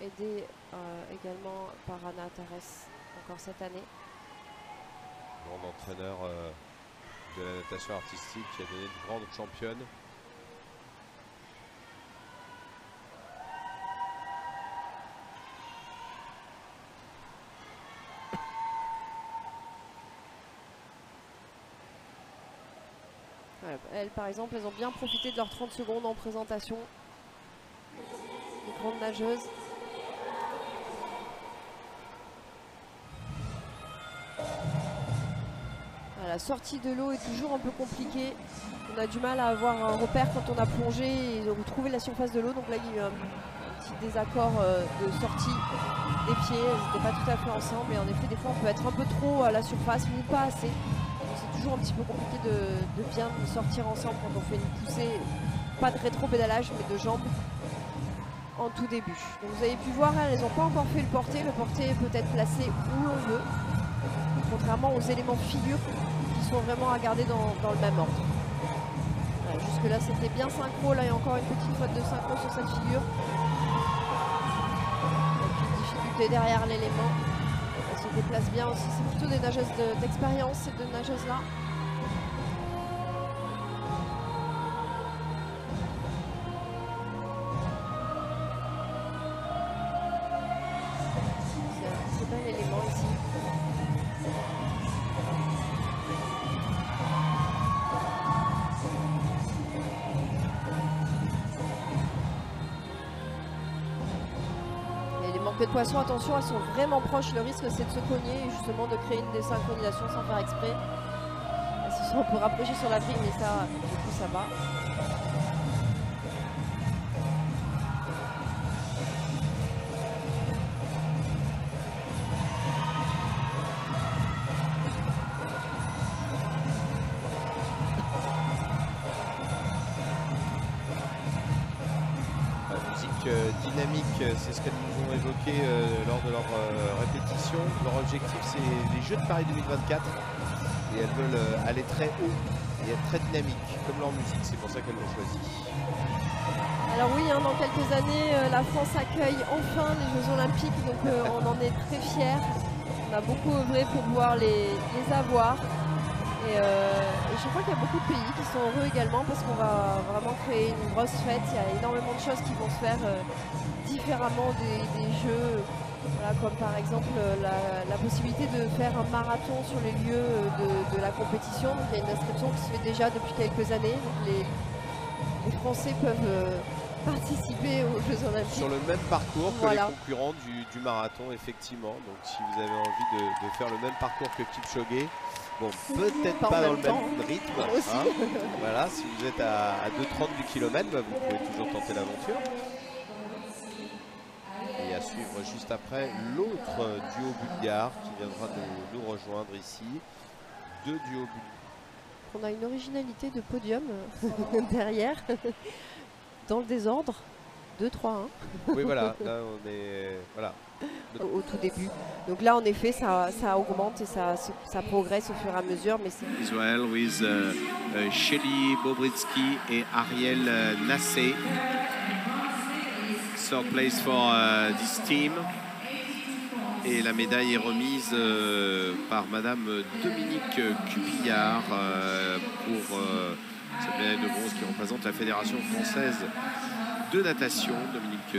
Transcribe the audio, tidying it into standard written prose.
aidée également par Anna Terres, encore cette année. Grand entraîneur de la natation artistique qui a donné une grande championne. Elles, par exemple, elles ont bien profité de leurs 30 secondes en présentation. Les grandes nageuses. La sortie de l'eau est toujours un peu compliquée. On a du mal à avoir un repère quand on a plongé et retrouver la surface de l'eau. Donc là, il y a eu un petit désaccord de sortie des pieds. Elles n'étaient pas tout à fait ensemble. Mais en effet, des fois, on peut être un peu trop à la surface ou pas assez. C'est toujours un petit peu compliqué de bien sortir ensemble quand on fait une poussée. Pas de rétro-pédalage, mais de jambes en tout début. Donc vous avez pu voir, elles n'ont pas encore fait le porté. Le porté peut être placé où l'on veut. Contrairement aux éléments figure qui sont vraiment à garder dans le même ordre. Voilà, jusque là c'était bien synchro, là il y a encore une petite faute de synchro sur cette figure. Et puis une difficulté derrière l'élément. Elle se déplace bien aussi, c'est plutôt des nageuses d'expérience, ces deux nageuses là. C'est un bel élément ici. De poissons, attention, elles sont vraiment proches. Le risque, c'est de se cogner et justement de créer une désynchronisation sans faire exprès. Elles se sont un peu rapprochées sur la brique, mais ça, du coup, ça va. Dynamique, c'est ce qu'elles nous ont évoqué lors de leur répétition. Leur objectif, c'est les Jeux de Paris 2024 et elles veulent aller très haut et être très dynamiques, comme leur musique. C'est pour ça qu'elles l'ont choisi. Alors oui, dans quelques années, la France accueille enfin les Jeux Olympiques, donc on en est très fiers. On a beaucoup œuvré pour pouvoir les avoir. Et je crois qu'il y a beaucoup de pays qui sont heureux également parce qu'on va vraiment créer une grosse fête. Il y a énormément de choses qui vont se faire différemment des Jeux. Voilà, comme par exemple la possibilité de faire un marathon sur les lieux de la compétition. Donc, il y a une inscription qui se fait déjà depuis quelques années. Donc, les Français peuvent participer aux Jeux Olympiques. Sur le même parcours que les concurrents du marathon, effectivement. Donc si vous avez envie de faire le même parcours que Kipchoge, bon, peut-être pas dans le même rythme. Hein. Voilà, si vous êtes à 2,30 du kilomètre, bah, vous pouvez toujours tenter l'aventure. Et à suivre juste après l'autre duo bulgare qui viendra nous rejoindre ici. Deux duos bulgares. On a une originalité de podium derrière, dans le désordre. 2, 3, 1. Oui, voilà, là on est... Voilà. Au tout début. Donc là, en effet, ça augmente et ça progresse au fur et à mesure. Mais Israel with Shelly Bobritsky et Ariel Nassé. Third place for this team. Et la médaille est remise par Madame Dominique Cupillard pour cette médaille de bronze qui représente la Fédération française de natation. Dominique